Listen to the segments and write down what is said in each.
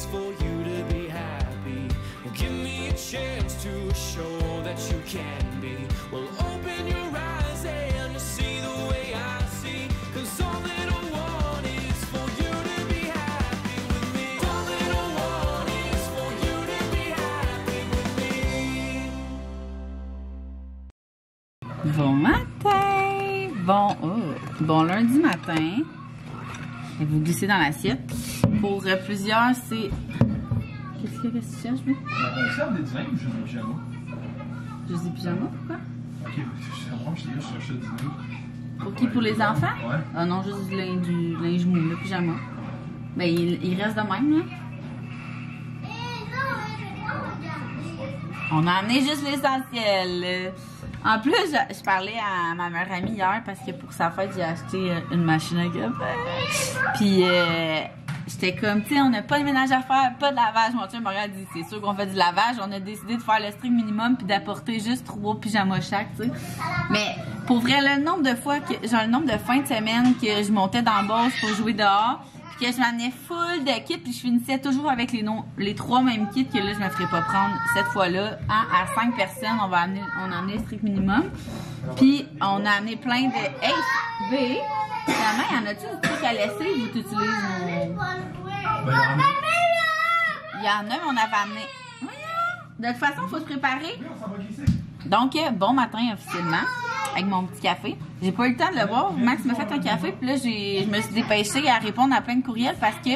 is for you to be happy. Give me a chance to show that you can be. Well, open your eyes and see the way I see. 'Cause all that I want is for you to be happy with me. All that I want is for you to be happy with me. Bon matin! Bon lundi matin. Et vous glissez dans l'assiette. Pour plusieurs, c'est... Qu'est-ce que tu cherches, lui? On sert des linges, je dis pyjama. Je dis pyjama, pourquoi? Ok, je cherchais du linge. Pour qui? Pour les enfants? Ouais. Ah non, juste du linge mou, le pyjama. Ben, il reste de même, là. On a amené juste l'essentiel. En plus, je parlais à ma meilleure amie hier parce que pour sa fête, j'ai acheté une machine à café. Puis, j'étais comme, tu sais, on n'a pas de ménage à faire, pas de lavage. Mon chum me regarde dit, c'est sûr qu'on fait du lavage. On a décidé de faire le strict minimum puis d'apporter juste 3 pyjamas chaque, tu sais. Mais pour vrai, le nombre de fois le nombre de fins de semaine que je montais dans le boss pour jouer dehors, puis que je m'amenais full de kits, puis je finissais toujours avec les 3 mêmes kits que là, je me ferais pas prendre cette fois-là. À 5 personnes, on a amené le strict minimum. Puis, on a amené plein de... Hey, B, finalement, y en a-tu des trucs à laisser ou tu utilises Il y en a, mais on avait amené... De toute façon, il faut se préparer. Donc, bon matin officiellement, avec mon petit café. J'ai pas eu le temps de le boire. Max m'a fait un café, puis là, je me suis dépêchée à répondre à plein de courriels parce que,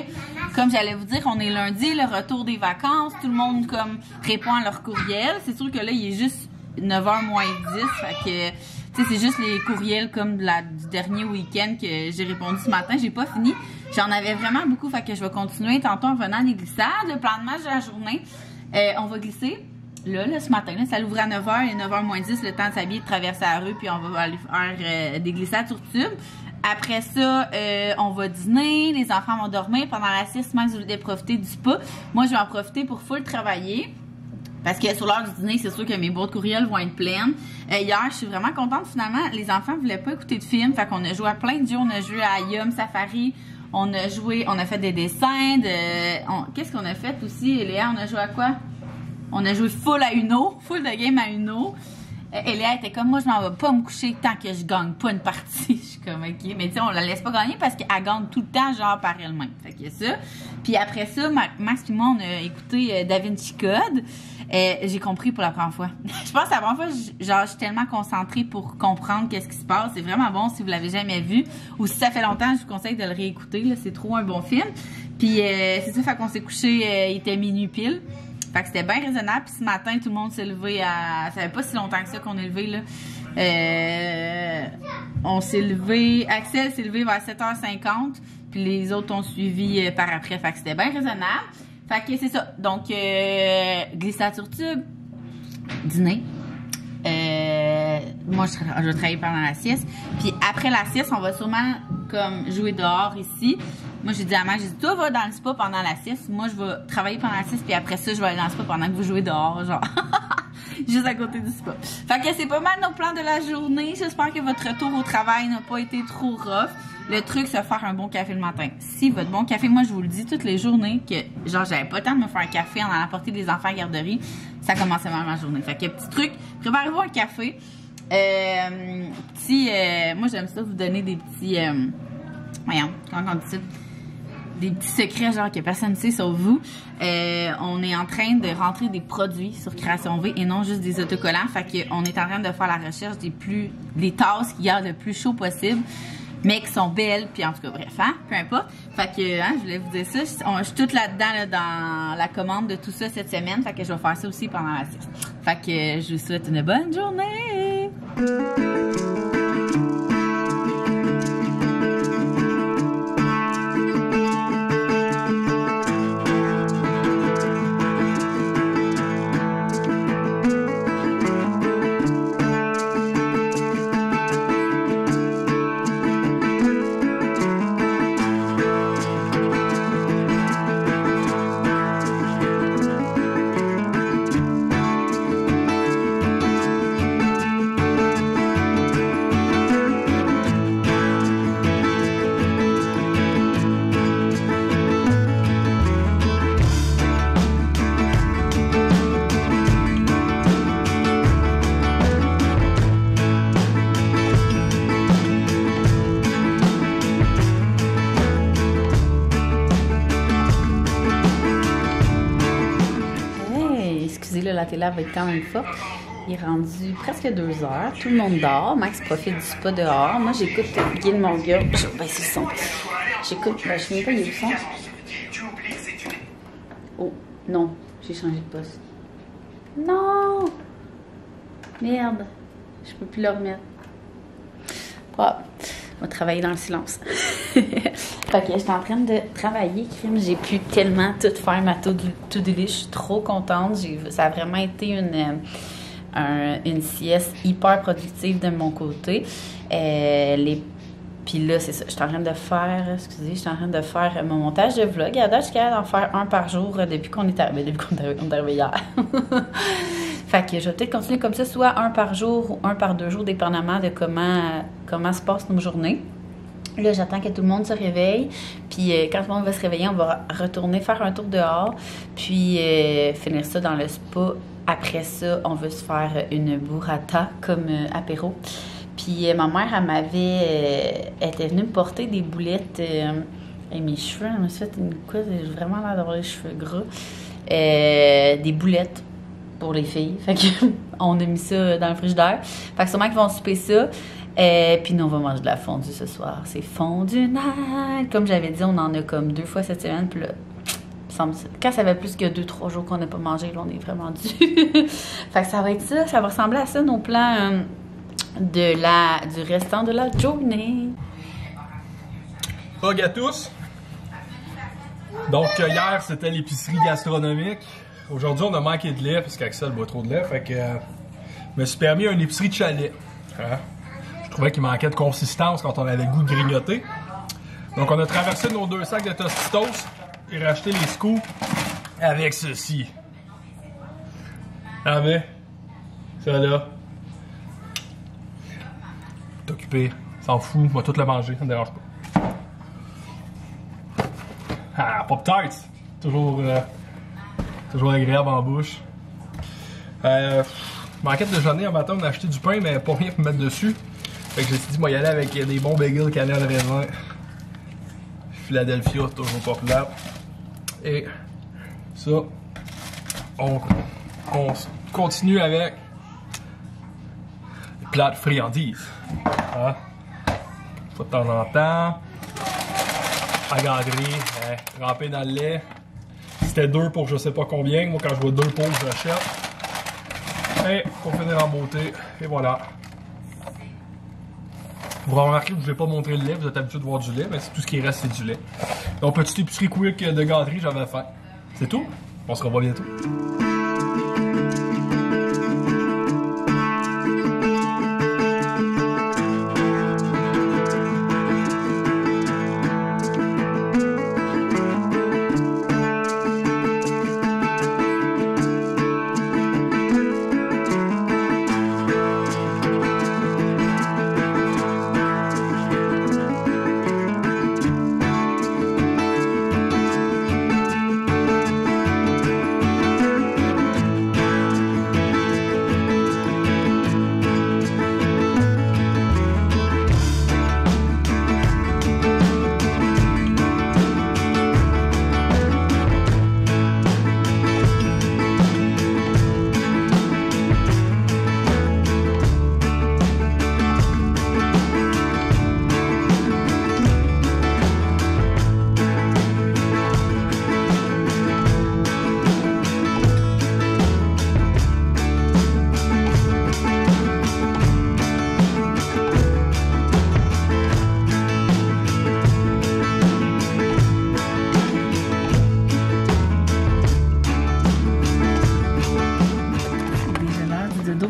comme j'allais vous dire, on est lundi, le retour des vacances, tout le monde comme répond à leurs courriels. C'est sûr que là, il est juste 9h moins 10, fait que, tu sais, c'est juste les courriels comme du dernier week-end que j'ai répondu ce matin. J'ai pas fini. J'en avais vraiment beaucoup, fait que je vais continuer tantôt en venant des glissades. Le plan de match de la journée, on va glisser. Là, ce matin, là, ça l'ouvre à 9h et 9h moins 10, le temps de s'habiller, de traverser la rue, puis on va aller faire des glissades sur tube. Après ça, on va dîner, les enfants vont dormir. Pendant la sieste, Max voulait profiter du spa. Moi, je vais en profiter pour full travailler. Parce que sur l'heure du dîner, c'est sûr que mes boîtes courriels vont être pleines. Hier, je suis vraiment contente. Finalement, les enfants ne voulaient pas écouter de film. Fait qu'on a joué à plein de jeux. On a joué à Yum Safari. On a fait des dessins. Qu'est-ce qu'on a fait aussi, Léa? On a joué à quoi? On a joué full à Uno, full de game à Uno. Eléa était comme, moi, je m'en vais pas me coucher tant que je gagne pas une partie. Je suis comme, ok. Mais tu sais, on la laisse pas gagner parce qu'elle gagne tout le temps, genre, par elle-même. Fait qu'il y a ça. Puis après ça, Max et moi, on a écouté Da Vinci Code. J'ai compris pour la première fois. Je pense que la première fois, genre, je suis tellement concentrée pour comprendre qu'est-ce qui se passe. C'est vraiment bon si vous l'avez jamais vu. Ou si ça fait longtemps, je vous conseille de le réécouter. Là, c'est trop un bon film. Puis c'est ça, fait qu'on s'est couché, il était minuit pile. Fait que c'était bien raisonnable. Puis ce matin, tout le monde s'est levé à... Ça fait pas si longtemps que ça qu'on est levé, là. On s'est levé... Axel s'est levé vers 7h50. Puis les autres ont suivi par après. Fait que c'était bien raisonnable. Fait que c'est ça. Donc, glissade sur tube. Dîner. Moi, je vais travailler pendant la sieste. Puis après la sieste, on va sûrement comme jouer dehors ici. Moi, j'ai dit à Max, j'ai dit, toi, va dans le spa pendant la sieste. Moi, je vais travailler pendant la sieste. Puis après ça, je vais aller dans le spa pendant que vous jouez dehors. Genre, juste à côté du spa. Fait que c'est pas mal nos plans de la journée. J'espère que votre retour au travail n'a pas été trop rough. Le truc, c'est faire un bon café le matin. Si votre bon café, moi, je vous le dis toutes les journées que, genre, j'avais pas le temps de me faire un café en allant apporter des enfants à la garderie, ça commençait mal ma journée. Fait que, petit truc, préparez-vous un café. Moi, j'aime ça vous donner des petits, voyons, comment on dit ça? Des petits secrets, genre, que personne ne sait sauf vous. On est en train de rentrer des produits sur Création V et non juste des autocollants. Fait qu'on est en train de faire la recherche des tasses qui gardent le plus chaud possible, mais qui sont belles, puis en tout cas, bref, hein, peu importe. Fait que, je voulais vous dire ça. Je suis toute là-dedans, là, dans la commande de tout ça cette semaine. Fait que je vais faire ça aussi pendant la sieste. Fait que je vous souhaite une bonne journée! la télé va être quand même forte. Il est rendu presque 2 heures. Tout le monde dort. Max profite du spa dehors. Moi, j'écoute Gilmore Girls. Je vais baisser le son. J'écoute... Ben, je sais même pas, il y a eu le son. Oh, non. J'ai changé de poste. Non! Merde. Je peux plus le remettre. Bon, on va travailler dans le silence. Fait que j'étais en train de travailler, crime. J'ai pu tellement tout faire ma to-do list. Je suis trop contente. Ça a vraiment été une sieste hyper productive de mon côté. Puis là, c'est ça. J'étais en train de faire... Excusez, j'étais en train de faire mon montage de vlog. À date, je suis capable d'en faire un par jour depuis qu'on est arrivé. Depuis qu'on est arrivé hier. Fait que je vais peut-être continuer comme ça, soit un par jour ou un par 2 jours, dépendamment de comment se passent nos journées. Là, j'attends que tout le monde se réveille. Puis quand tout le monde va se réveiller, on va retourner faire un tour dehors. Puis finir ça dans le spa. Après ça, on veut se faire une burrata comme apéro. Puis ma mère, elle était venue me porter des boulettes. Et mes cheveux, elle m'a fait une couche. J'ai vraiment l'air d'avoir les cheveux gras. Des boulettes pour les filles. Fait que on a mis ça dans le frigidaire. Fait que sûrement qu'ils vont souper ça. Puis nous, on va manger de la fondue ce soir. C'est fondue night! Comme j'avais dit, on en a comme 2 fois cette semaine. Puis là, quand ça fait plus que 2-3 jours qu'on n'a pas mangé, là, on est vraiment dû. Fait que ça va être ça. Ça va ressembler à ça, nos plans du restant de la journée. Hug à tous! Donc, hier, c'était l'épicerie gastronomique. Aujourd'hui, on a manqué de lait parce qu'Axel boit trop de lait. Fait que je me suis permis une épicerie de chalet. Hein? Je trouvais qu'il manquait de consistance quand on avait le goût de grignoter. Donc, on a traversé nos 2 sacs de Tostitos et racheté les scoops avec ceci. Ah ben, ça là. T'es occupé, s'en fout, on va tout le manger, ça me dérange pas. Ah, Pop-Tarts! Toujours agréable en bouche. Manquait de déjeuner un matin, on a acheté du pain, mais pas rien pour mettre dessus. Fait que j'ai dit, moi, y aller avec des bons bagels cannelle raisin. Philadelphia, toujours populaire. Et ça, on continue avec les plats de friandises. Hein? De temps en temps. À garderie, trempé dans le lait. C'était 2 pour je sais pas combien. Moi, quand je vois 2 pots, j'achète. Et pour finir en beauté, et voilà. Vous remarquez que je ne vais pas montrer le lait, vous êtes habitué de voir du lait, mais tout ce qui reste, c'est du lait. Donc, petite épicerie quick de gâterie, j'avais faim. C'est tout. On se revoit bientôt.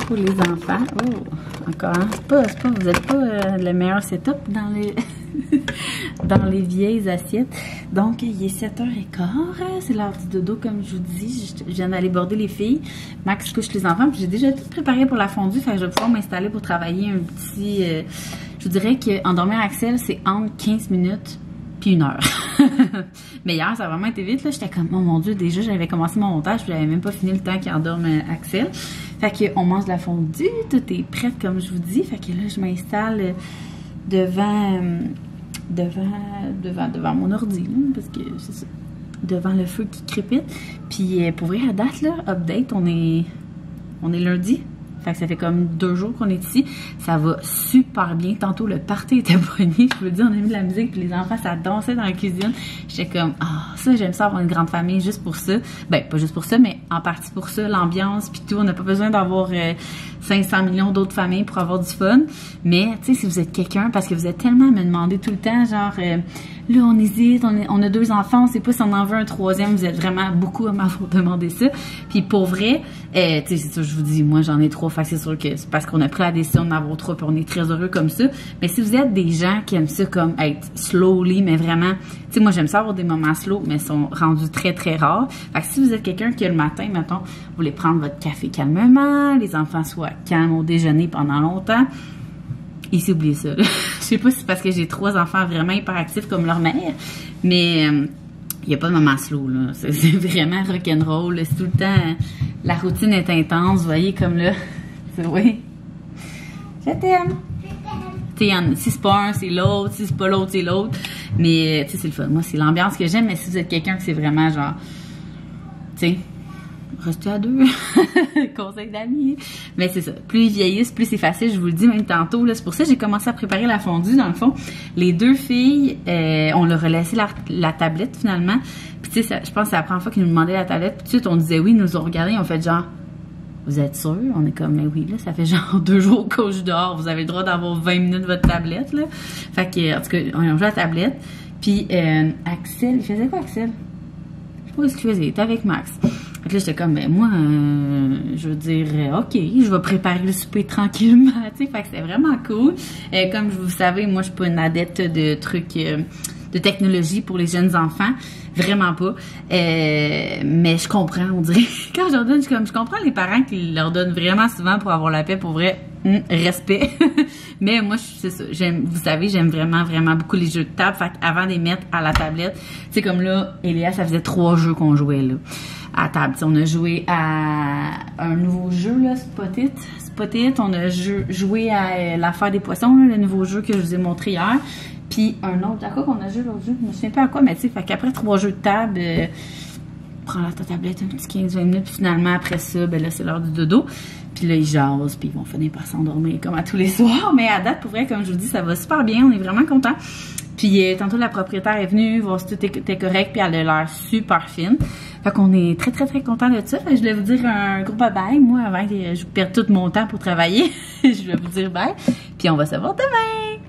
Pour les enfants. Oh, encore, hein? Vous n'êtes pas le meilleur setup dans les vieilles assiettes. Donc, il est 7h15. C'est l'heure du dodo, comme je vous dis. Je viens d'aller border les filles. Max couche les enfants. Puis j'ai déjà tout préparé pour la fondue. Fait que je vais pouvoir m'installer pour travailler un petit... je vous dirais qu'endormir Axel, c'est entre 15 minutes puis 1 heure. Mais hier, ça a vraiment été vite. J'étais comme, oh mon Dieu, déjà, j'avais commencé mon montage. Puis j'avais même pas fini le temps qu'il endorme Axel. Fait qu'on mange de la fondue, tout est prêt comme je vous dis. Fait que là, je m'installe devant mon ordi, là, parce que c'est ça. devant le feu qui crépite. Puis pour vrai, à date, là, update, on est lundi. Fait que ça fait comme 2 jours qu'on est ici. Ça va super bien. Tantôt, le party était bonné. Je veux dire, on a mis de la musique, puis les enfants, ça dansait dans la cuisine. J'étais comme, ça, j'aime ça avoir une grande famille juste pour ça. Ben, pas juste pour ça, mais en partie pour ça, l'ambiance, puis tout. On n'a pas besoin d'avoir 500 millions d'autres familles pour avoir du fun. Mais, tu sais, si vous êtes quelqu'un, parce que vous êtes tellement à me demander tout le temps, genre, là, on hésite, on a 2 enfants, on sait pas si on en veut un 3e. Vous êtes vraiment beaucoup à m'avoir demandé ça. Puis pour vrai, tu sais, c'est ça, je vous dis, moi, j'en ai 3. Fait que c'est sûr que c'est parce qu'on a pris la décision d'en avoir 3, puis on est très heureux comme ça. Mais si vous êtes des gens qui aiment ça comme être slowly, mais vraiment, tu sais, moi, j'aime ça avoir des moments slow, mais ils sont rendus très, très rares. Fait que si vous êtes quelqu'un qui, le matin, mettons, vous voulez prendre votre café calmement, les enfants soient calmes au déjeuner pendant longtemps, ici, oubliez ça. Je sais pas si c'est parce que j'ai 3 enfants vraiment hyperactifs comme leur mère, mais il n'y a pas de moment slow, là. C'est vraiment rock'n'roll. C'est tout le temps, la routine est intense. Vous voyez, comme là, oui. Je t'aime. Si c'est pas un, c'est l'autre. Si c'est pas l'autre, c'est l'autre. Mais, tu sais, c'est le fun. Moi, c'est l'ambiance que j'aime. Mais si vous êtes quelqu'un que c'est vraiment genre, tu sais, restez à 2. Conseil d'amis. Mais c'est ça. Plus ils vieillissent, plus c'est facile. Je vous le dis même tantôt. C'est pour ça que j'ai commencé à préparer la fondue. Dans le fond, les 2 filles, on leur a laissé la tablette finalement. Puis tu sais, je pense que c'est la première fois qu'ils nous demandaient la tablette. Puis tout de suite, on disait oui. Ils nous ont regardé. Ils ont fait genre, vous êtes sûrs? On est comme, mais oui, là, ça fait genre 2 jours qu'on joue dehors. Vous avez le droit d'avoir 20 minutes votre tablette, là. Fait que, en tout cas, on joue à la tablette. Puis Axel, il faisait quoi, Axel? Je sais pas ce qu'il faisait. Il était avec Max. Fait que là, j'étais comme, ben moi, je veux dire, OK, je vais préparer le souper tranquillement, tu sais. Fait que c'était vraiment cool. Comme vous savez, moi, je suis pas une adepte de trucs, de technologie pour les jeunes enfants. Vraiment pas. Mais je comprends, on dirait. Quand je leur donne, je comprends les parents qui leur donnent vraiment souvent pour avoir la paix, pour vrai. Respect. Mais moi, c'est ça. Vous savez, j'aime vraiment, vraiment beaucoup les jeux de table. Fait qu'avant de les mettre à la tablette, tu sais, comme là, Eléa, ça faisait 3 jeux qu'on jouait, là, à table. T'sais, on a joué à un nouveau jeu, là, Spot-It. On a joué à l'affaire des poissons, là, le nouveau jeu que je vous ai montré hier. Puis un autre, à quoi qu'on a joué l'autre jeu? Je me souviens pas à quoi, mais tu sais, fait qu'après 3 jeux de table, prends ta tablette un petit 15-20 minutes, puis finalement, après ça, ben là, c'est l'heure du dodo. Puis là, ils jasent, puis ils vont finir par s'endormir comme à tous les soirs. Mais à date, pour vrai, comme je vous dis, ça va super bien. On est vraiment contents. Puis tantôt, la propriétaire est venue voir si tout était correct, puis elle a l'air super fine. Fait qu'on est très, très, très contents de ça. Fait que je voulais vous dire un gros bye-bye. Moi, avant que je perde tout mon temps pour travailler, je voulais vous dire bye. Puis on va se voir demain!